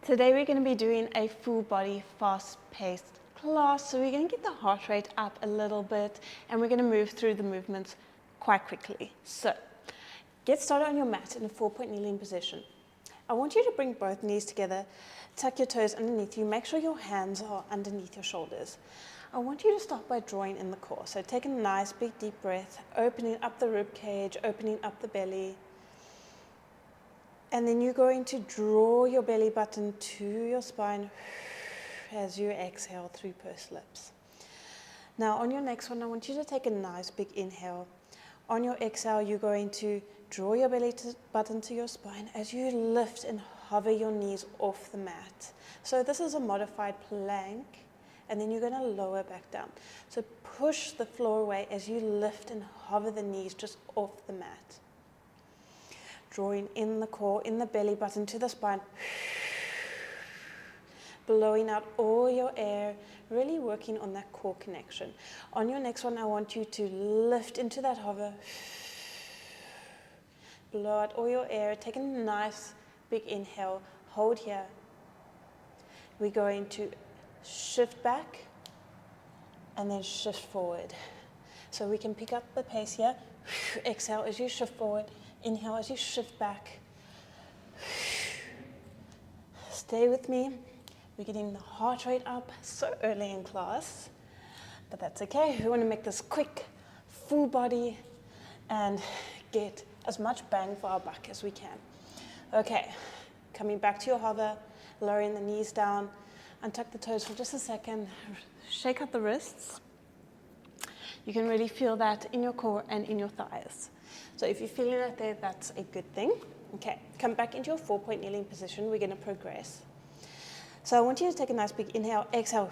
Today we're going to be doing a full body fast-paced class, so we're going to get the heart rate up a little bit and we're going to move through the movements quite quickly. So get started on your mat in a 4-point kneeling position. I want you to bring both knees together, tuck your toes underneath you, make sure your hands are underneath your shoulders. I want you to start by drawing in the core. So take a nice big deep breath, opening up the rib cage, opening up the belly. And then you're going to draw your belly button to your spine as you exhale through pursed lips. Now on your next one, I want you to take a nice big inhale. On your exhale, you're going to draw your belly button to your spine as you lift and hover your knees off the mat. So this is a modified plank, and then you're going to lower back down. So push the floor away as you lift and hover the knees just off the mat. Drawing in the core, in the belly button to the spine. Blowing out all your air, really working on that core connection. On your next one, I want you to lift into that hover. Blow out all your air. Take a nice big inhale. Hold here. We're going to shift back and then shift forward. So we can pick up the pace here. Exhale as you shift forward. Inhale as you shift back. Stay with me. We're getting the heart rate up so early in class, but that's okay. We want to make this quick, full body, and get as much bang for our buck as we can. Okay, coming back to your hover, lowering the knees down, untuck the toes for just a second, shake out the wrists. You can really feel that in your core and in your thighs. So if you're feeling that there, that's a good thing. Okay, come back into your 4-point kneeling position. We're going to progress. So I want you to take a nice big inhale, exhale,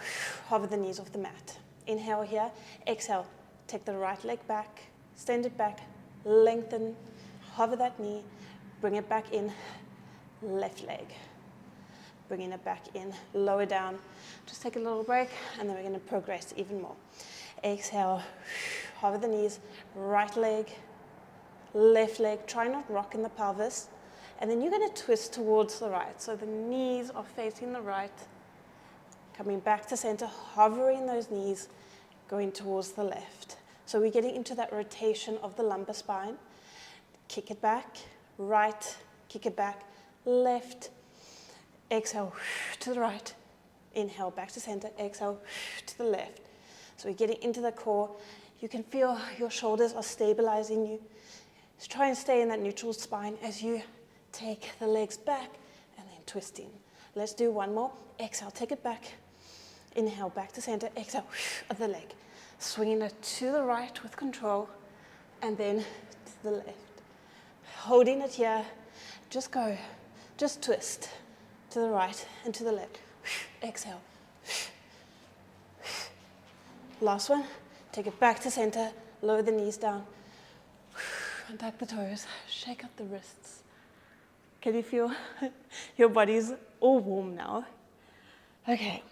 hover the knees off the mat. Inhale here, exhale, take the right leg back, extend it back, lengthen, hover that knee, bring it back in, left leg. Bringing it back in, lower down. Just take a little break, and then we're going to progress even more. Exhale, hover the knees, right leg, left leg. Try not rock in the pelvis. And then you're going to twist towards the right. So the knees are facing the right. Coming back to center, hovering those knees, going towards the left. So we're getting into that rotation of the lumbar spine. Kick it back, right, kick it back, left. Exhale to the right. Inhale back to center, exhale to the left. So we're getting into the core. You can feel your shoulders are stabilizing you. Just try and stay in that neutral spine as you take the legs back and then twisting. Let's do one more. Exhale, take it back. Inhale, back to center. Exhale, other leg. Swinging it to the right with control and then to the left. Holding it here. Just go. Just twist to the right and to the left. Exhale. Last one. Take it back to center. Lower the knees down. Untuck the toes. Shake out the wrists. Can you feel your body's all warm now? Okay.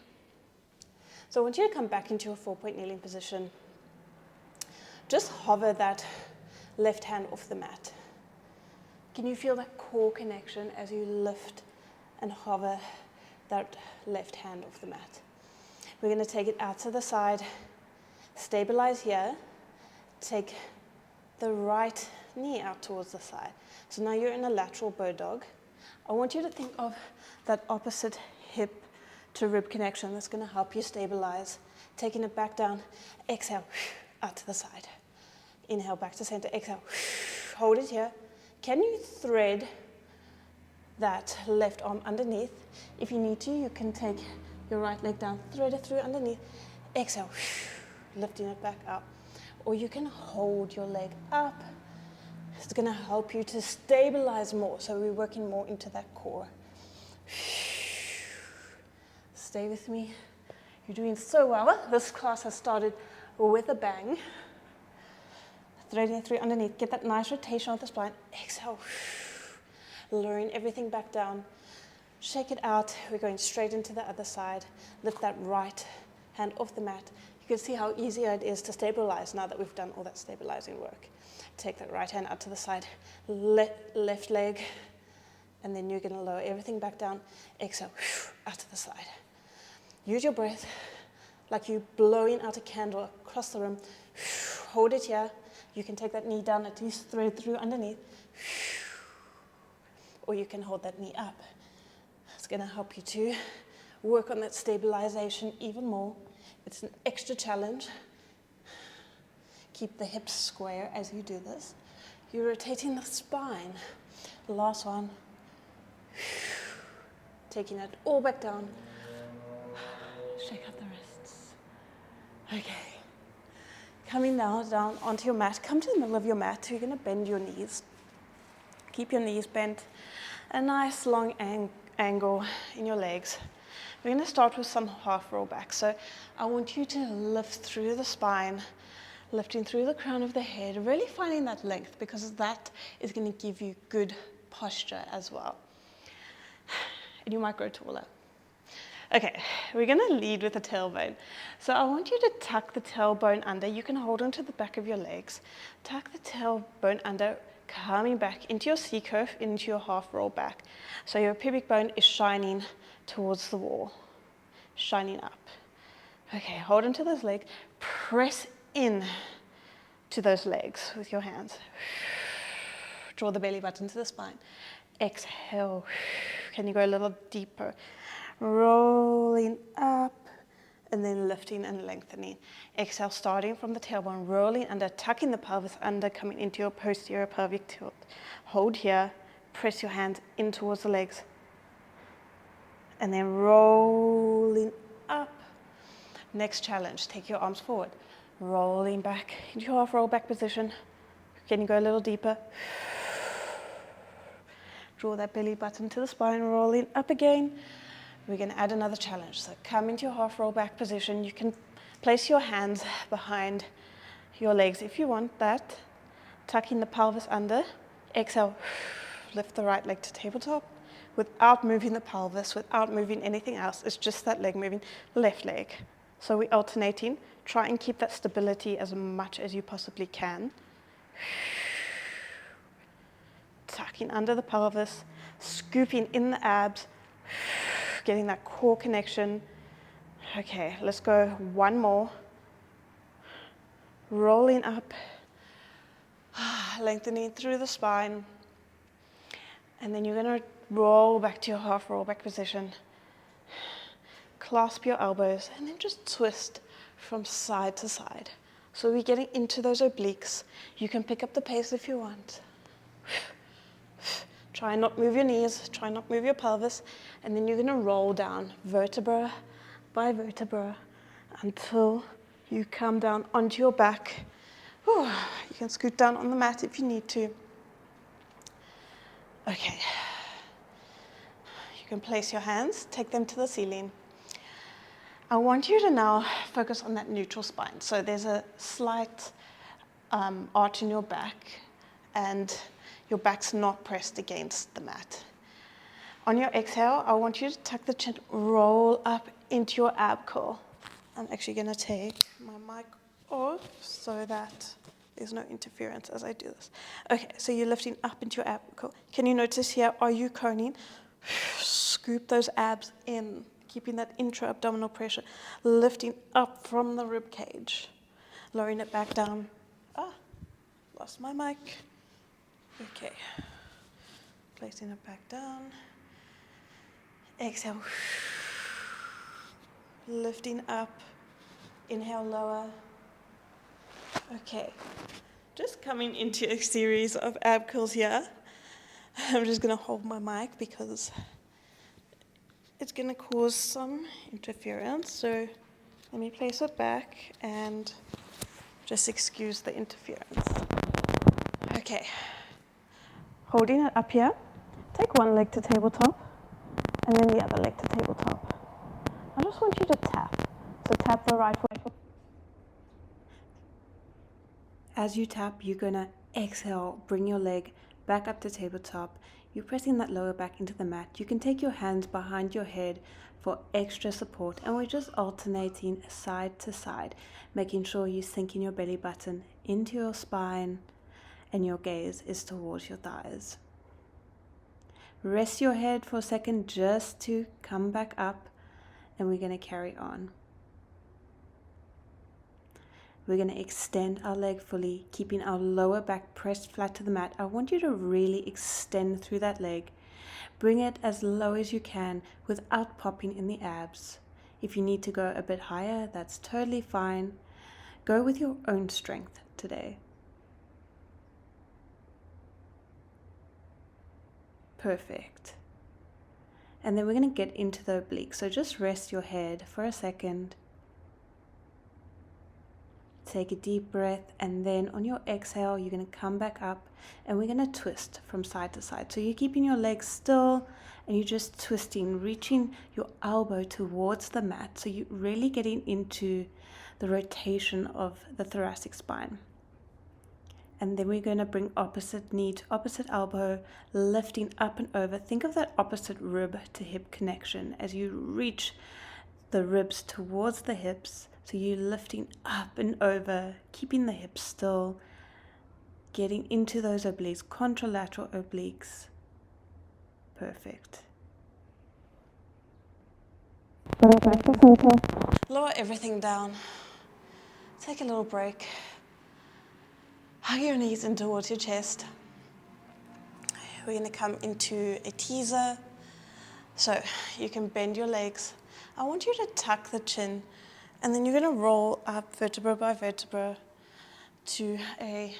So I want you to come back into a 4-point kneeling position. Just hover that left hand off the mat. Can you feel that core connection as you lift and hover that left hand off the mat? We're going to take it out to the side. Stabilize here. Take the right knee out towards the side. So now you're in a lateral bird dog. I want you to think of that opposite hip to rib connection. That's going to help you stabilize. Taking it back down. Exhale, out to the side. Inhale, back to center. Exhale, hold it here. Can you thread that left arm underneath? If you need to, you can take your right leg down, thread it through underneath. Exhale, lifting it back up. Or you can hold your leg up. It's going to help you to stabilize more. So we're working more into that core. Stay with me. You're doing so well. This class has started with a bang. Threading it through underneath. Get that nice rotation of the spine. Exhale. Lowering everything back down. Shake it out. We're going straight into the other side. Lift that right hand off the mat. You can see how easy it is to stabilize now that we've done all that stabilizing work. Take that right hand out to the side, left leg, And then you're going to lower everything back down. Exhale, out to the side. Use your breath like you're blowing out a candle across the room. Hold it here. You can take that knee down, at least thread through underneath. Or you can hold that knee up. It's going to help you to work on that stabilization even more. It's an extra challenge. Keep the hips square as you do this. You're rotating the spine. The last one. Taking it all back down. Shake out the wrists. Okay. Coming now down onto your mat. Come to the middle of your mat. You're going to bend your knees. Keep your knees bent. A nice long angle in your legs. We're going to start with some half roll back. So I want you to lift through the spine, lifting through the crown of the head, really finding that length, because that is going to give you good posture as well. And you might grow taller. Okay, we're going to lead with the tailbone. So I want you to tuck the tailbone under. You can hold onto the back of your legs. Tuck the tailbone under, coming back into your C-curve, into your half roll back. So your pubic bone is shining towards the wall, shining up. Okay, hold onto those legs. Press in to those legs with your hands. Draw the belly button to the spine. Exhale. Can you go a little deeper? Rolling up and then lifting and lengthening. Exhale, starting from the tailbone, rolling under, tucking the pelvis under, coming into your posterior pelvic tilt. Hold here, press your hands in towards the legs. And then rolling up. Next challenge, take your arms forward. Rolling back into your half roll back position. Can you go a little deeper? Draw that belly button to the spine, rolling up again. We're going to add another challenge. So come into your half roll back position. You can place your hands behind your legs if you want that. Tucking the pelvis under. Exhale, lift the right leg to tabletop without moving the pelvis, without moving anything else. It's just that leg moving, left leg. So we're alternating. Try and keep that stability as much as you possibly can. Tucking under the pelvis, scooping in the abs, getting that core connection. Okay, let's go one more. Rolling up, lengthening through the spine. And then you're going to roll back to your half roll back position. Clasp your elbows and then just twist from side to side. So we're getting into those obliques. You can pick up the pace if you want. Try and not move your knees, try and not move your pelvis, and then you're going to roll down vertebra by vertebra until you come down onto your back. Whew. You can scoot down on the mat if you need to. Okay. You can place your hands, take them to the ceiling. I want you to now focus on that neutral spine. So there's a slight arch in your back, and your back's not pressed against the mat. On your exhale, I want you to tuck the chin, roll up into your ab curl. I'm actually going to take my mic off so that there's no interference as I do this. Okay, so you're lifting up into your ab curl. Can you notice here, are you coning? Scoop those abs in, keeping that intra-abdominal pressure, lifting up from the rib cage, lowering it back down. Lost my mic. Okay, placing it back down. Exhale, lifting up, inhale, lower. Okay, just coming into a series of ab curls here. I'm just going to hold my mic because it's going to cause some interference. So let me place it back and just excuse the interference. Okay. Holding it up here, take one leg to tabletop, and then the other leg to tabletop. I just want you to tap. So tap the right foot. As you tap, you're going to exhale, bring your leg back up to tabletop. You're pressing that lower back into the mat. You can take your hands behind your head for extra support, and we're just alternating side to side, making sure you're sinking your belly button into your spine, and your gaze is towards your thighs. Rest your head for a second just to come back up, and we're going to carry on. We're going to extend our leg fully, keeping our lower back pressed flat to the mat. I want you to really extend through that leg. Bring it as low as you can without popping in the abs. If you need to go a bit higher, that's totally fine. Go with your own strength today. Perfect. And then we're going to get into the obliques. So just rest your head for a second. Take a deep breath, and then on your exhale, you're going to come back up and we're going to twist from side to side. So you're keeping your legs still and you're just twisting, reaching your elbow towards the mat. So you're really getting into the rotation of the thoracic spine. And then we're going to bring opposite knee to opposite elbow, lifting up and over. Think of that opposite rib to hip connection as you reach the ribs towards the hips. So you're lifting up and over, keeping the hips still, getting into those obliques, contralateral obliques. Perfect. Lower everything down. Take a little break. Hug your knees in towards your chest. We're going to come into a teaser. So you can bend your legs. I want you to tuck the chin, and then you're going to roll up vertebra by vertebra to a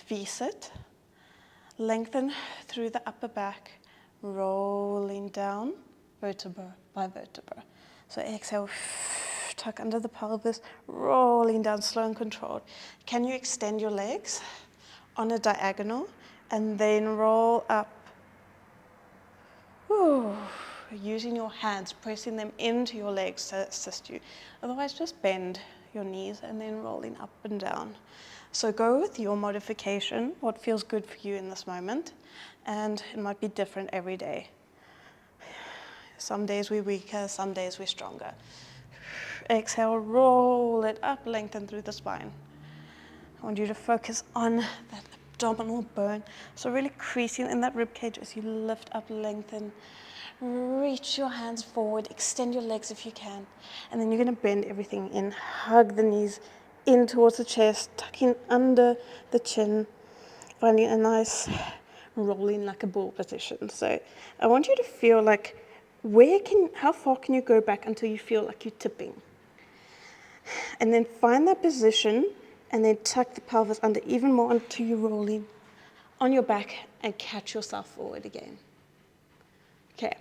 V-sit. Lengthen through the upper back, rolling down vertebra by vertebra. So exhale, tuck under the pelvis, rolling down slow and controlled. Can you extend your legs on a diagonal and then roll up? Ooh. Using your hands, pressing them into your legs to assist you. Otherwise, just bend your knees and then rolling up and down. So go with your modification, what feels good for you in this moment, and it might be different every day. Some days we're weaker, some days we're stronger. Exhale, roll it up, lengthen through the spine. I want you to focus on that abdominal bone. So really creasing in that rib cage as you lift up, lengthen. Reach your hands forward, extend your legs if you can, and then you're going to bend everything in. Hug the knees in towards the chest, tucking under the chin, finding a nice rolling like a bull position. So I want you to feel like how far can you go back until you feel like you're tipping? And then find that position and then tuck the pelvis under even more until you're rolling on your back and catch yourself forward again. Okay,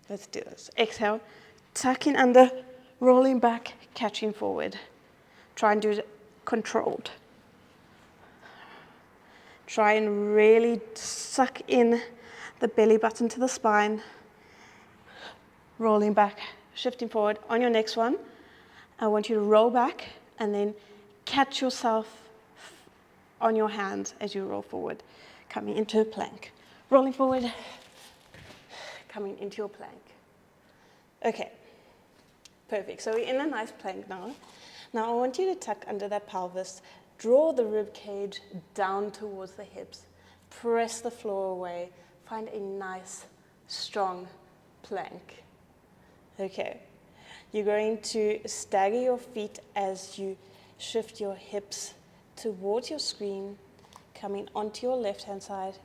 let's do this. Exhale, tucking under, rolling back, catching forward. Try and do it controlled. Try and really suck in the belly button to the spine. Rolling back, shifting forward. On your next one, I want you to roll back and then catch yourself on your hands as you roll forward, coming into a plank. Rolling forward, coming into your plank. Okay, perfect. So we're in a nice plank now. Now I want you to tuck under that pelvis, draw the rib cage down towards the hips, press the floor away, find a nice, strong plank. Okay, you're going to stagger your feet as you shift your hips towards your screen, coming onto your left-hand side.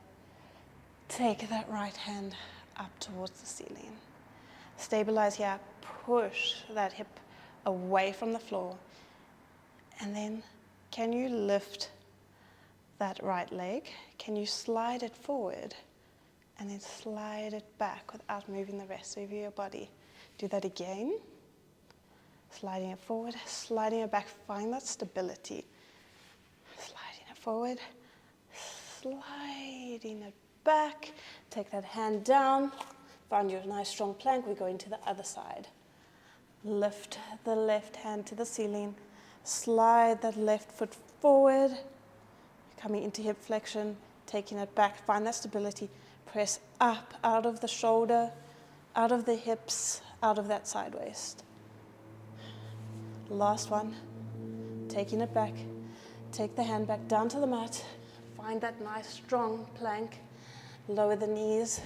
Take that right hand up towards the ceiling. Stabilize here, push that hip away from the floor. And then can you lift that right leg? Can you slide it forward and then slide it back without moving the rest of your body? Do that again. Sliding it forward, sliding it back. Find that stability. Sliding it forward, sliding it back. Take that hand down. Find your nice strong plank. We go into the other side. Lift the left hand to the ceiling. Slide that left foot forward. Coming into hip flexion. Taking it back. Find that stability. Press up out of the shoulder, out of the hips, out of that side waist. Last one. Taking it back. Take the hand back down to the mat. Find that nice strong plank. Lower the knees.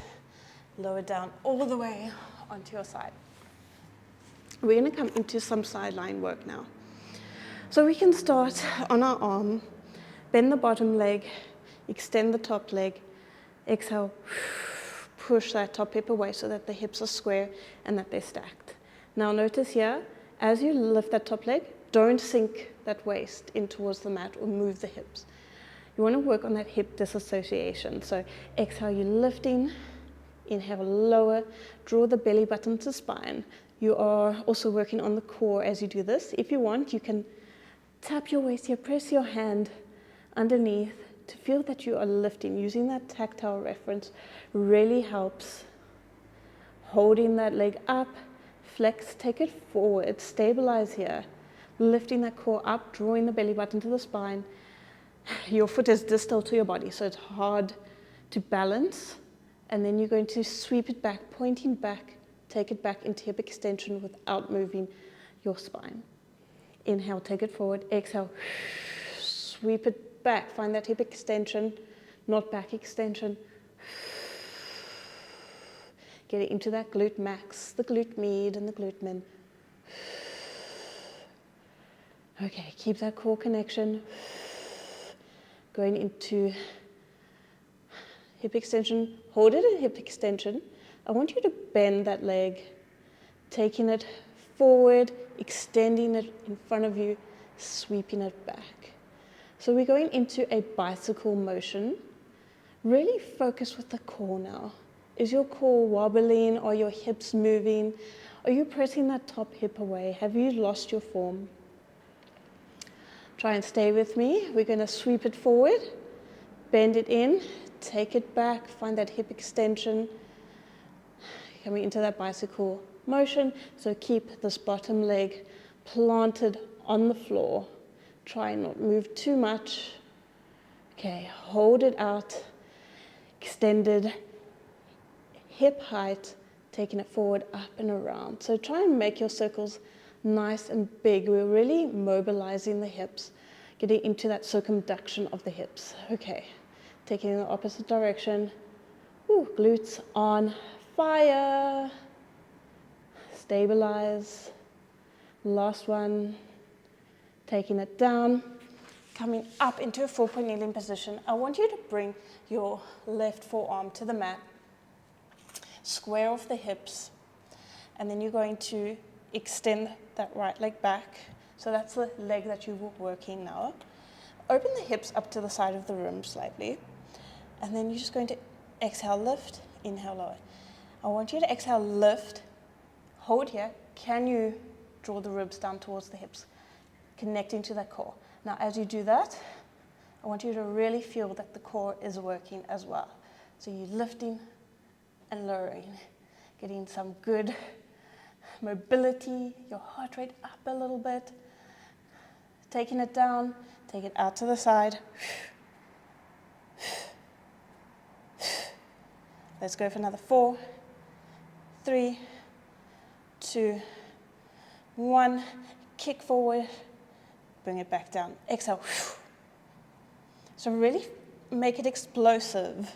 Lower down all the way onto your side. We're going to come into some sideline work now. So we can start on our arm, bend the bottom leg, extend the top leg, exhale, push that top hip away so that the hips are square and that they're stacked. Now notice here, as you lift that top leg, don't sink that waist in towards the mat or move the hips. You want to work on that hip disassociation. So exhale, you're lifting, inhale, lower, draw the belly button to spine. You are also working on the core as you do this. If you want, you can tap your waist here, press your hand underneath to feel that you are lifting. Using that tactile reference really helps. Holding that leg up, flex, take it forward, stabilize here. Lifting that core up, drawing the belly button to the spine. Your foot is distal to your body, so it's hard to balance. And then you're going to sweep it back, pointing back, take it back into hip extension without moving your spine. Inhale, take it forward. Exhale, sweep it back. Find that hip extension, not back extension. Get it into that glute max, the glute med and the glute min. Okay, keep that core connection. Going into hip extension. Hold it at hip extension. I want you to bend that leg, taking it forward, extending it in front of you, sweeping it back. So we're going into a bicycle motion. Really focus with the core now. Is your core wobbling? Are your hips moving? Are you pressing that top hip away? Have you lost your form? Try and stay with me. We're going to sweep it forward, bend it in, take it back, find that hip extension. Coming into that bicycle motion. So keep this bottom leg planted on the floor. Try and not move too much. Okay, hold it out. Extended hip height, taking it forward, up and around. So try and make your circles nice and big. We're really mobilizing the hips, getting into that circumduction of the hips. Okay, taking in the opposite direction. Ooh, glutes on fire. Stabilize. Last one. Taking it down. Coming up into a 4-point kneeling position. I want you to bring your left forearm to the mat. Square off the hips. And then you're going to extend that right leg back. So that's the leg that you were working now. Open the hips up to the side of the room slightly. And then you're just going to exhale, lift, inhale, lower. I want you to exhale, lift, hold here. Can you draw the ribs down towards the hips, connecting to that core? Now, as you do that, I want you to really feel that the core is working as well. So you're lifting and lowering, getting some good mobility, your heart rate up a little bit, taking it down, take it out to the side. Let's go for another 4, 3, 2, 1. Kick forward, bring it back down. Exhale. So really make it explosive,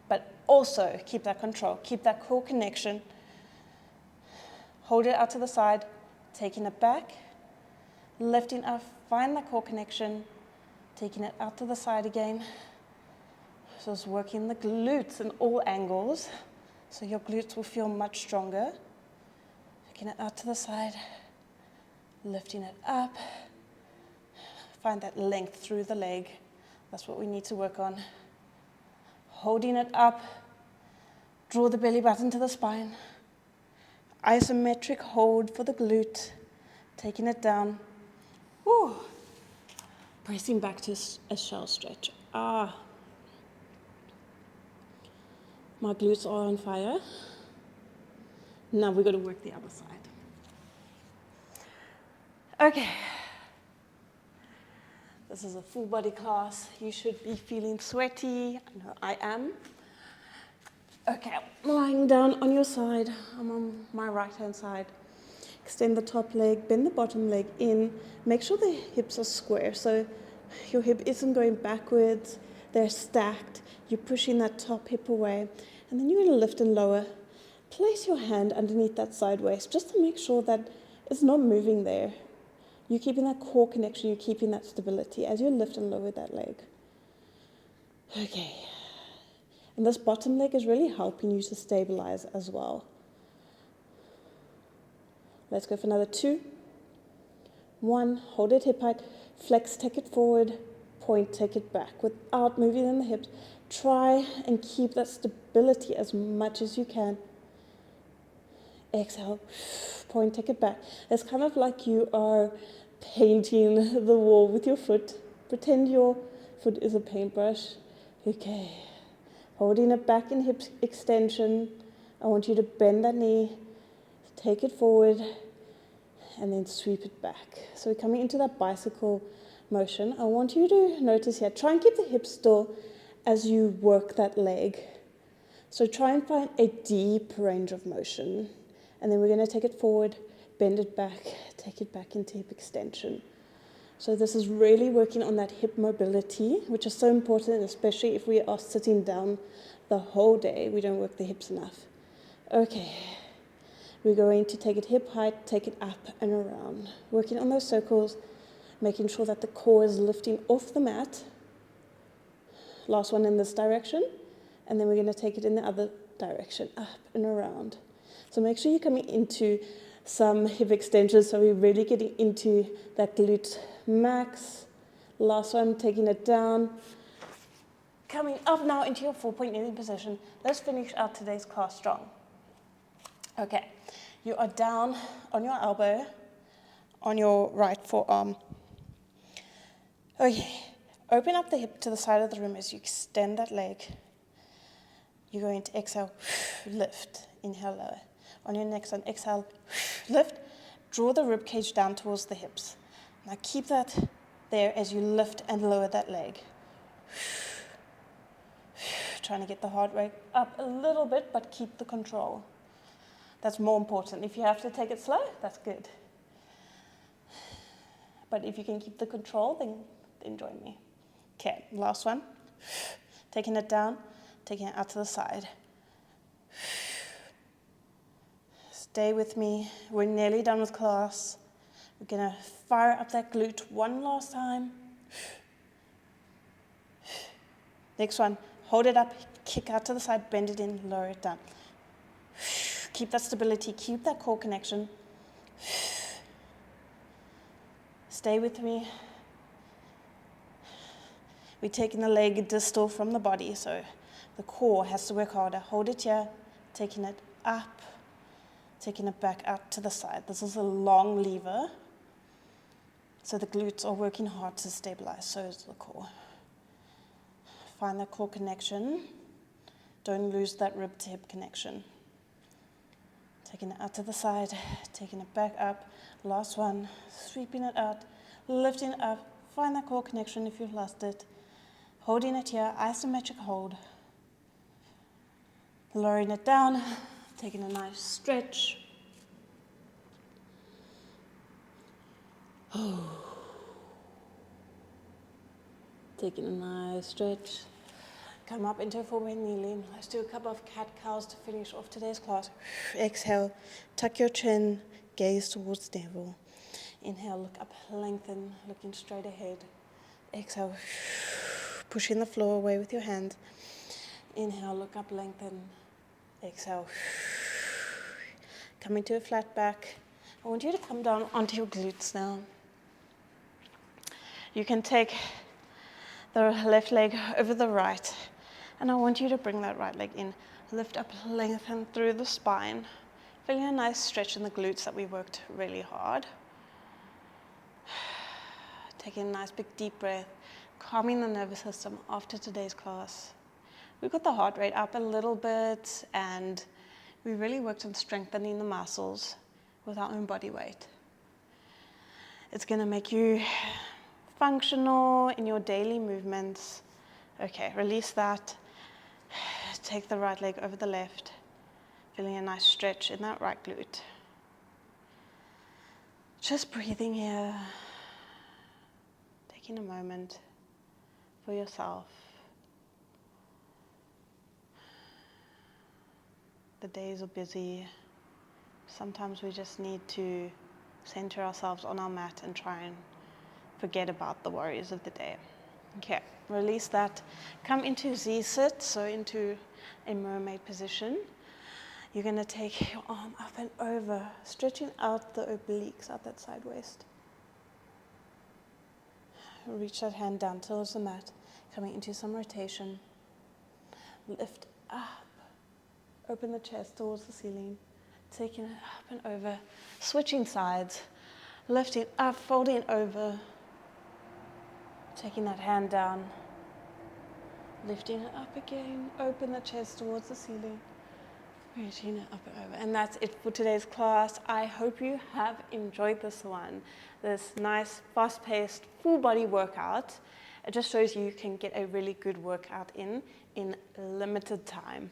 but also keep that control, keep that core connection. Hold it out to the side, taking it back, lifting up, find that core connection, taking it out to the side again. So it's working the glutes in all angles, so your glutes will feel much stronger. Taking it out to the side, lifting it up. Find that length through the leg. That's what we need to work on. Holding it up, draw the belly button to the spine. Isometric hold for the glute, taking it down. Woo. Pressing back to a shell stretch. My glutes are on fire. Now we've got to work the other side. Okay. This is a full body class. You should be feeling sweaty. I know I am. Okay, I'm lying down on your side. I'm on my right-hand side. Extend the top leg, bend the bottom leg in. Make sure the hips are square, so your hip isn't going backwards. They're stacked. You're pushing that top hip away. And And then you're going to lift and lower. Place your hand underneath that side waist just to make sure that it's not moving there. You're keeping that core connection, you're keeping that stability as you lift and lower that leg. Okay. And this bottom leg is really helping you to stabilize as well. Let's go for another 2. 1, hold it hip height, flex, take it forward, point, take it back without moving in the hips. Try and keep that stability as much as you can. Exhale, point, take it back. It's kind of like you are painting the wall with your foot. Pretend your foot is a paintbrush. Okay. Holding it back in hip extension. I want you to bend that knee, take it forward, and then sweep it back. So we're coming into that bicycle motion. I want you to notice here, try and keep the hips still as you work that leg. So try and find a deep range of motion. And then we're going to take it forward, bend it back, take it back into hip extension. So this is really working on that hip mobility, which is so important, especially if we are sitting down the whole day. We don't work the hips enough. Okay. We're going to take it hip height, take it up and around. Working on those circles, making sure that the core is lifting off the mat. Last one in this direction. And then we're going to take it in the other direction, up and around. So make sure you're coming into some hip extensions, so we're really getting into that glute max. Last one, taking it down. Coming up now into your 4-point kneeling position. Let's finish out today's class strong. Okay, you are down on your elbow, on your right forearm. Okay, open up the hip to the side of the room as you extend that leg. You're going to exhale, lift, inhale, lower. On your next one, exhale, lift, draw the rib cage down towards the hips. Now keep that there as you lift and lower that leg. Trying to get the heart rate up a little bit, but keep the control. That's more important. If you have to take it slow, that's good. But if you can keep the control, then join me. Okay, last one. Taking it down, taking it out to the side. Stay with me. We're nearly done with class. We're going to fire up that glute one last time. Next one. Hold it up, kick out to the side, bend it in, lower it down. Keep that stability, keep that core connection. Stay with me. We're taking the leg distal from the body, so the core has to work harder. Hold it here, taking it up, taking it back out to the side. This is a long lever, so the glutes are working hard to stabilize, so is the core. Find that core connection. Don't lose that rib to hip connection. Taking it out to the side, taking it back up. Last one, sweeping it out, lifting it up. Find that core connection if you've lost it. Holding it here, isometric hold. Lowering it down, taking a nice stretch. Taking a nice stretch. Come up into a 4-point kneeling. Let's do a couple of cat-cows to finish off today's class. Exhale, tuck your chin, gaze towards navel. Inhale, look up, lengthen, looking straight ahead. Exhale, pushing the floor away with your hand. Inhale, look up, lengthen. Exhale, coming to a flat back. I want you to come down onto your glutes now. You can take the left leg over the right. And I want you to bring that right leg in. Lift up, lengthen through the spine. Feeling a nice stretch in the glutes that we worked really hard. Taking a nice big deep breath. Calming the nervous system after today's class. We got the heart rate up a little bit and we really worked on strengthening the muscles with our own body weight. It's going to make you functional in your daily movements. Okay, release that. Take the right leg over the left. Feeling a nice stretch in that right glute. Just breathing here. Taking a moment for yourself. the days are busy. Sometimes we just need to center ourselves on our mat and try and forget about the worries of the day. Okay, release that. Come into Z-sit, so into a mermaid position. You're going to take your arm up and over, stretching out the obliques, out that side waist. Reach that hand down towards the mat, coming into some rotation. Lift up, open the chest towards the ceiling, taking it up and over, switching sides, lifting up, folding over, taking that hand down, lifting it up again, open the chest towards the ceiling, reaching it up and over. And that's it for today's class. I hope you have enjoyed this one, this nice, fast-paced, full-body workout. It just shows you can get a really good workout in limited time.